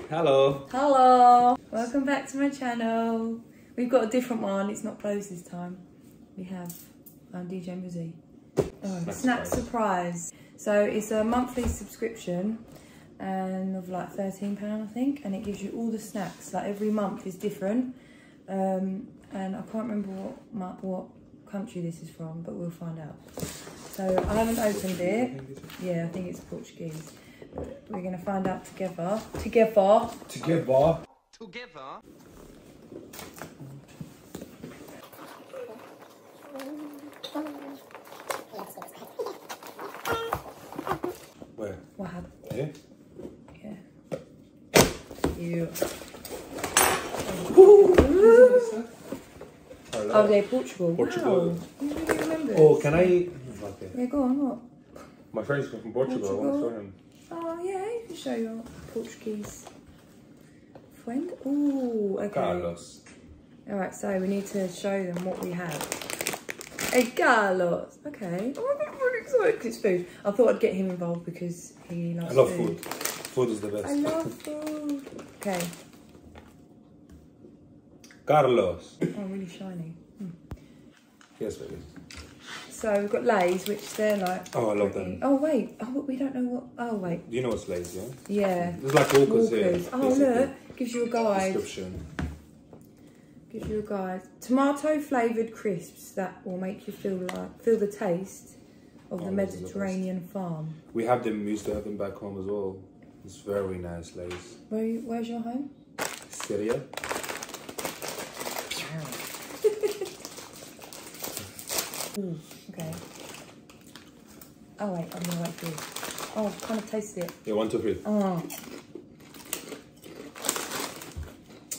Hello. Hello. Welcome back to my channel. We've got a different one. It's not closed this time. We have DJ Muzzy. Oh, snack surprise. So it's a monthly subscription and of like £13 I think, and it gives you all the snacks. Like every month is different. And I can't remember what country this is from, but we'll find out. So I haven't opened it. Yeah, I think it's Portuguese. We're gonna find out together. Together. Where? What happened? Here? Yeah. You. Oh, they're Portugal. Portugal. Wow. You really remember? Oh, can I? Okay. Yeah, go on. What? My friend's from Portugal. I want to show him. Oh yeah, you can show your Portuguese friend. Oh, okay. Carlos. All right, so we need to show them what we have. Hey, Carlos. Okay. Oh, I'm really excited because it's food. I thought I'd get him involved because he likes food. I love food. Food is the best. I love food. Okay. Carlos. Oh, really shiny. Yes, baby. So we've got Lays, which they're like. Oh, I love them. Oh wait. Oh, we don't know what. Oh wait. Do you know what's Lays, yeah? Yeah. There's like Walkers here. Oh look, gives you a guide. Description. Gives you a guide. Tomato flavoured crisps that will make you feel the taste of the Mediterranean farm. We used to have them back home as well. It's very nice, Lays. Where's your home? Syria. Ooh, okay. Oh wait, I'm gonna wait for you. Oh, kind of taste it. Yeah, 1, 2, 3. Oh.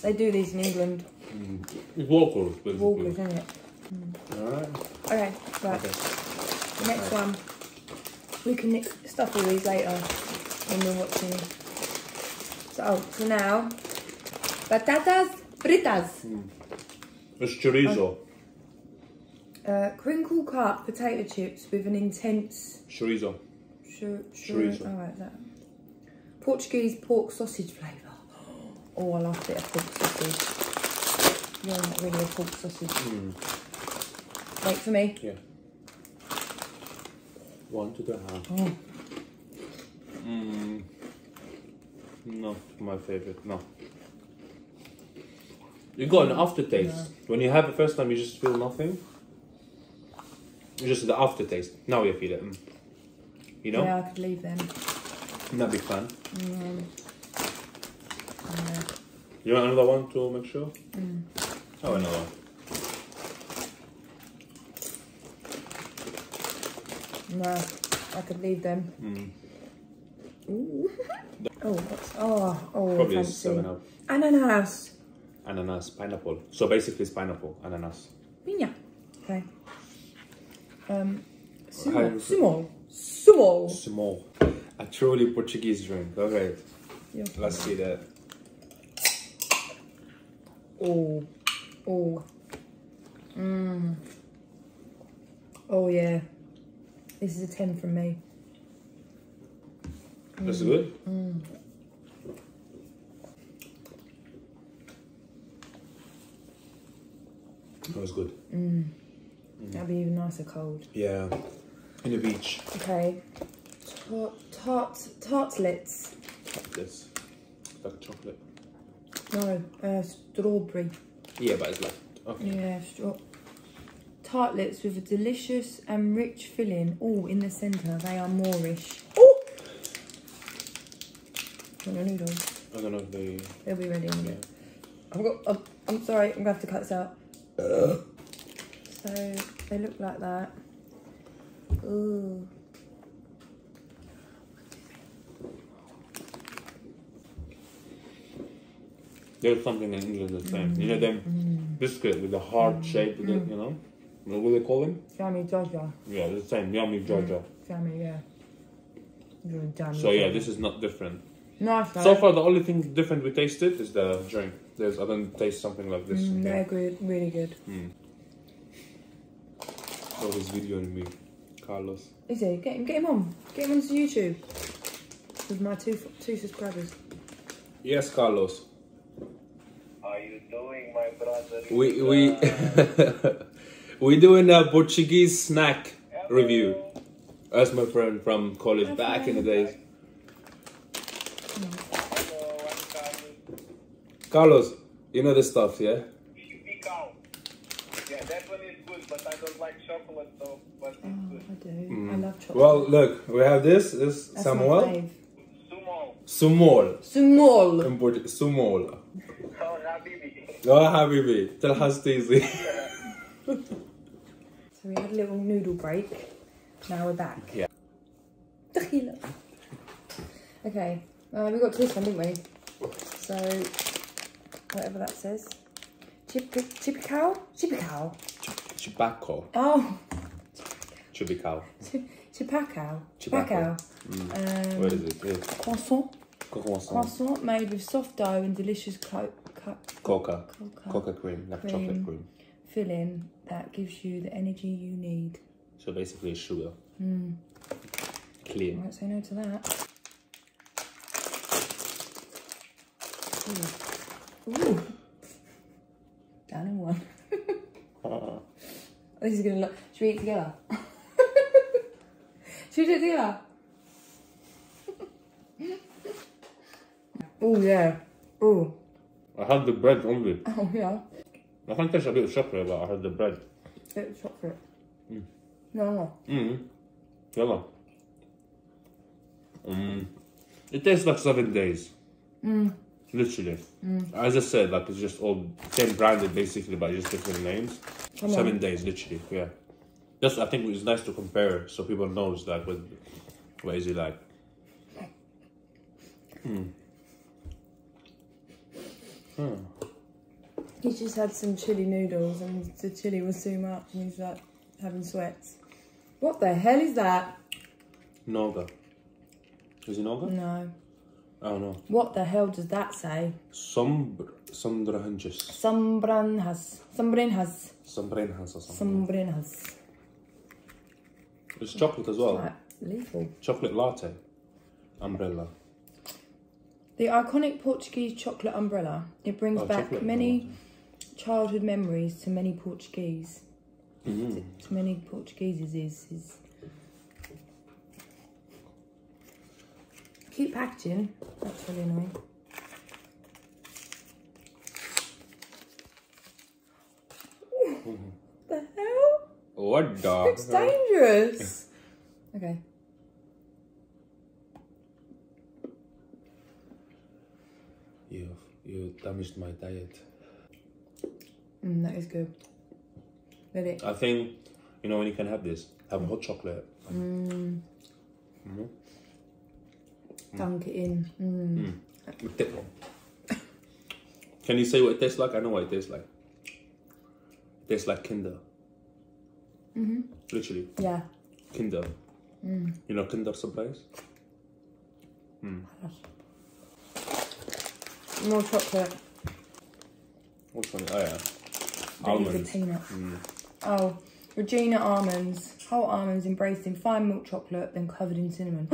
They do these in England. It's Walkers, basically. Walkers, isn't it? Alright. Okay, right. Okay. The next one. We can stuff all these later when we're watching. So now, patatas fritas. It's chorizo. Crinkle cut potato chips with an intense Chorizo. chorizo. Oh, right, that. Portuguese pork sausage flavour. Oh, I love a bit of pork sausage. You're not really a pork sausage. Wait for me. Yeah. 1 to the half. Oh. Not my favorite. No. You got an aftertaste. Yeah. When you have it first time, you just feel nothing. Just the aftertaste. Now you feel it. You know? Yeah, I could leave them. Not a big fan. Yeah. You want another one to make sure? Oh, another one. No, I could leave them. Ooh. Oh, Probably fancy. 7 up. Ananas. Ananas, pineapple. So basically it's pineapple, ananas. Piña. Okay. Small. A truly Portuguese drink. Okay. Yeah. Let's see that. Oh. Oh yeah. This is a 10 from me. That's good? That was good. That'd be even nicer cold. Yeah. In the beach. Okay. Tartlets. Tartlets. Like chocolate. No, strawberry. Yeah, but it's like, okay. Yeah, tartlets with a delicious and rich filling. Oh, in the centre, they are Moorish. Oh! Want your noodles? I don't know if they'll be ready in a minute. I'm sorry, I'm gonna have to cut this out. So they look like that. Ooh. There's something in England the same. You know them biscuit with the heart shape, with it, you know? What do they call them? Jammy Jaja. Yeah, the same. Yummy Jaja. Jammy, yeah. So yeah, this is not different. Nice. So far, the only thing different we tasted is the drink. I don't taste something like this. They're good, really good. Oh, he's videoing me, Carlos. Is he? Get him on. Get him onto YouTube. With my two subscribers. Yes, Carlos. How you doing, my brother? We doing a Portuguese snack Hello. review. That's my friend from college back in the days. Hello, I'm Carlos, you know this stuff, yeah? Chipicao. Yeah, that one is good, but I don't like chocolate though. But it's good. I do. I love chocolate. Well, look, we have this. This That's Samuel. my fave. Sumol. Sumol. In Portuguese, Sumol. Oh, Habibi. Oh, Habibi. Tell Hastizi. So we had a little noodle break. Now we're back. Yeah. Okay, we got to this one, didn't we? So, whatever that says. Chipicao? Chipicao? Chipacao. Oh. Chipicao. Chipacao. Chipacao. What is it? Yeah. Croissant. Croissant. Croissant made with soft dough and delicious Coca cream, like chocolate cream. Filling that gives you the energy you need. So basically sugar. Clean. I won't say no to that. Ooh. Down in one. This is gonna look. Should we eat together? Should we do it together? Oh yeah. Oh. I had the bread only. Oh yeah. I can taste a bit of chocolate, but I had the bread. Bit of chocolate. No. Yellow. It tastes like 7 days. Literally. As I said, like it's just all same branded basically, but just different names. 7 days, literally. Yeah. That's I think it's nice to compare so people knows like what is it like. He just had some chili noodles and the chili was too much and he's like having sweats. What the hell is that? Noga. Is it Noga? No. I don't know. What the hell does that say? Sombranjas. Sombranjas. Sombranjas. Sombranjas or something. Sombranjas. It's chocolate as well. It's like lethal. Chocolate latte. Umbrella. The iconic Portuguese chocolate umbrella. It brings back many childhood memories to many Portuguese. To many Portugueses is cute packaging. That's really annoying. The hell? What the? It's dangerous. Okay. You damaged my diet. That is good. Let it. I think, you know, when you can have this, have hot chocolate. Dunk it in. Can you say what it tastes like? I know what it tastes like. It tastes like Kinder. Literally. Yeah. Kinder. You know Kinder Surprise? More chocolate. Which one? Oh yeah. Almonds. Almonds. Peanut. Oh, Regina almonds. Whole almonds embraced in fine milk chocolate, then covered in cinnamon.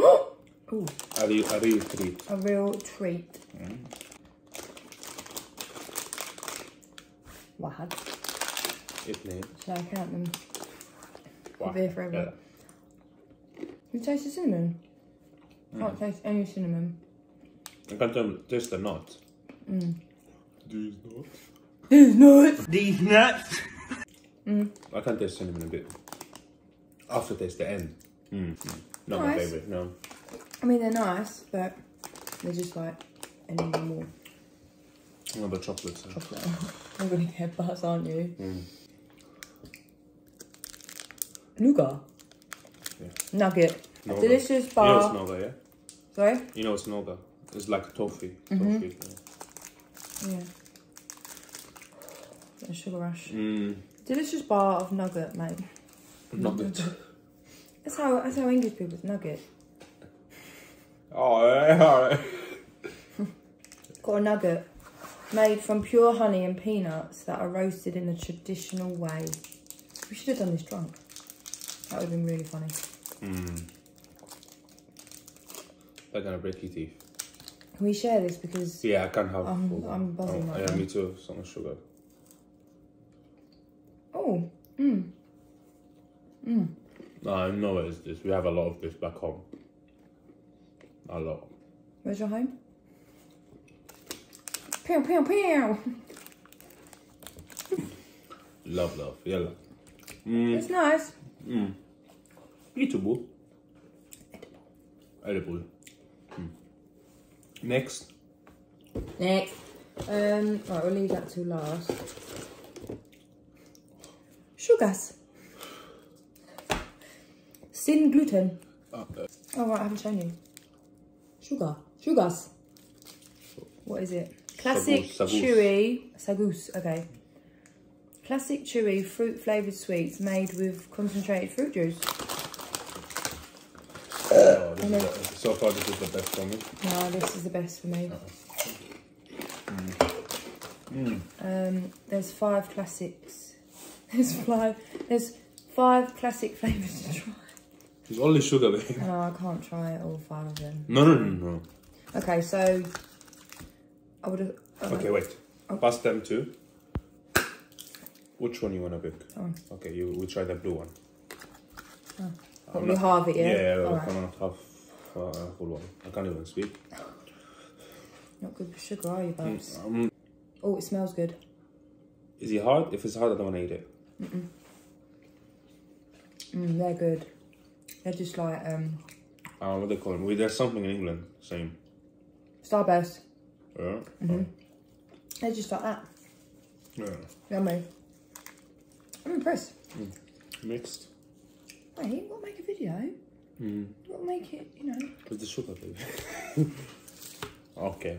Ooh. A real treat. A real treat. Wahad. Shall I count them? I'll be here forever. You taste the cinnamon? Can't taste any cinnamon. I can't taste the nuts. These nuts? These nuts! These nuts! I can taste cinnamon a bit. Aftertaste, the end. Not my favourite, no. I mean, they're nice, but they're just like any more. No, but chocolate. So. Chocolate. I'm gonna get buzz, aren't you? Nougat. Yeah. Nugget. Noga. A delicious bar. You know it's Noga, yeah? Sorry? You know it's Noga. It's like toffee. Toffee. Yeah. A sugar rush. Delicious bar of nugget, mate. Nugget. That's how English people say nugget. Alright. Got a nugget made from pure honey and peanuts that are roasted in a traditional way. We should have done this drunk. That would have been really funny. They're gonna break your teeth. Can we share this because? Yeah, I can't have. I'm buzzing right now. Yeah, me too. So much sugar. Oh. No, I know what is this. We have a lot of this back home. A lot. Where's your home? Pew, pew, pew. Love. Yellow. It's nice. Eatable. Edible. Next. Right, we'll leave that till last. Sugars. Sin gluten. Oh right, I haven't shown you. Sugars. What is it? Classic chewy sagus. Okay. Classic chewy fruit flavoured sweets made with concentrated fruit juice. So far, this is the best for me. No, this is the best for me. There's 5 classics. There's five classic flavours to try. It's only sugar, babe. No, I can't try all 5 of them. No. Okay, so I would have. Okay, wait. Pass them two. Which one you wanna pick? Oh. Okay, we try the blue one. Oh. We halve it, yeah? Yeah, all I cannot have a full one. I can't even speak. Not good for sugar, are you, babes? Oh, it smells good. Is it hard? If it's hard, I don't want to eat it. They're good. They're just like what they call them? There's something in England, same. Starburst. Yeah. They're just like that. Yeah. Yummy. I'm impressed. Mixed. Wait, we'll make a video. We'll make it, you know. With the sugar, baby. Okay.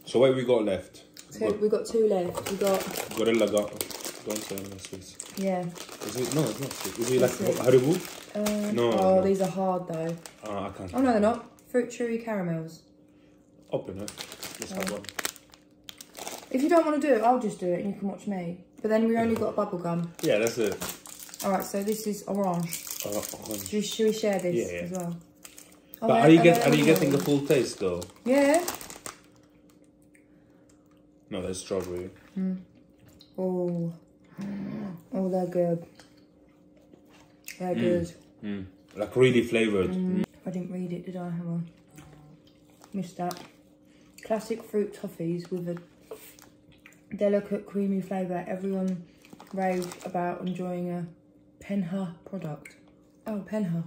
So what we got left? So we've got 2 left. We got Gorilla got. Don't say no sweets. Yeah. Is it? No, it's not sweet. Is it like Haribo? No. Oh, these are hard though. I can't. Oh no, they're not. Fruit chewy caramels. Open it. Let's have one. If you don't want to do it, I'll just do it and you can watch me. But then we only got bubble gum. Yeah, that's it. Alright, so this is orange. Orange. Should we share this as well? But are you getting the full taste though? Yeah. No, that's strawberry. Oh, they're good. They're good. Like really flavoured. I didn't read it, did I? Hang on. Missed that. Classic fruit toffees with a delicate creamy flavour. Everyone raved about enjoying a Penha product. Oh, Penha.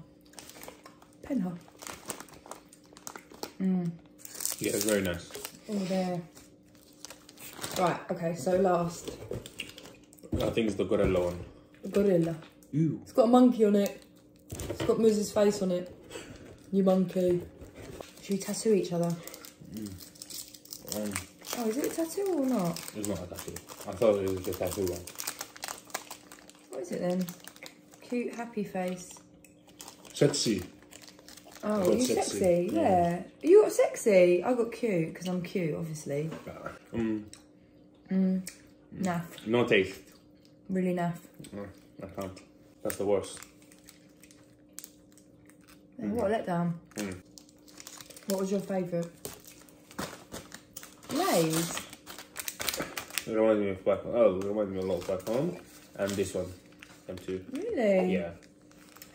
Yeah, it's very nice. Oh, there. Right, okay, so last. I think it's the gorilla one. The gorilla. Ew. It's got a monkey on it. It's got Muz's face on it. You monkey. Should we tattoo each other? Oh, is it a tattoo or not? It's not a tattoo. I thought it was a tattoo one. What is it then? Cute, happy face. Sexy. Oh, you sexy? Yeah. You got sexy? I got cute, because I'm cute, obviously. Naff. No taste. Really naff. No, I can't. That's the worst. What a letdown. What was your favourite? Lay's? It reminds me of back home. Oh, it reminds me a lot of back home. And this one. Them two. Really? Yeah.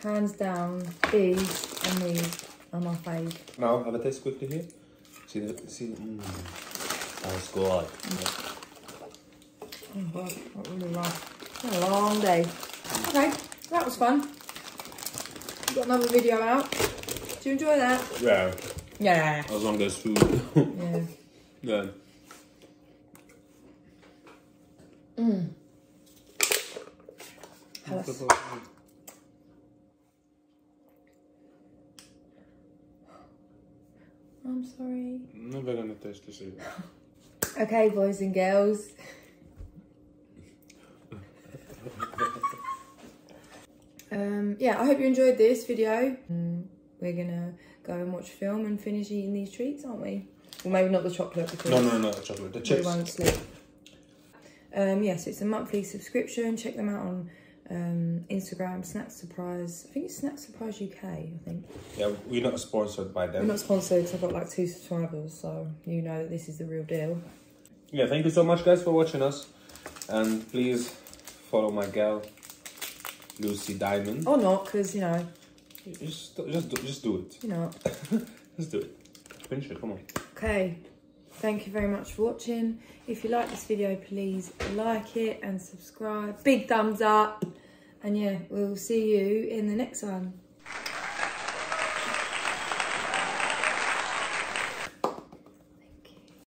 Hands down, these and these are my fave. Now, have a taste quickly here. See. That's good. Oh god, that really long. A long day. Okay, that was fun. We've got another video out. Did you enjoy that? Yeah. Yeah. As long as food. Yeah. Yeah. I'm sorry. I'm never gonna taste this either. Okay, boys and girls. Yeah, I hope you enjoyed this video. We're gonna go and watch a film and finish eating these treats, aren't we? Well, maybe not the chocolate because No, chocolate. The we chips. won't sleep. Yes, it's a monthly subscription. Check them out on Instagram, Snack Surprise. I think it's Snack Surprise UK, I think. Yeah, we're not sponsored by them. We're not sponsored because I've got like 2 subscribers, so you know that this is the real deal. Yeah, thank you so much, guys, for watching us. And please follow my girl, Lucy Diamond. Or not, because, you know. Just do it. You know. Just do it. Finish it, come on. Okay. Thank you very much for watching. If you like this video, please like it and subscribe. Big thumbs up. And yeah, we'll see you in the next one.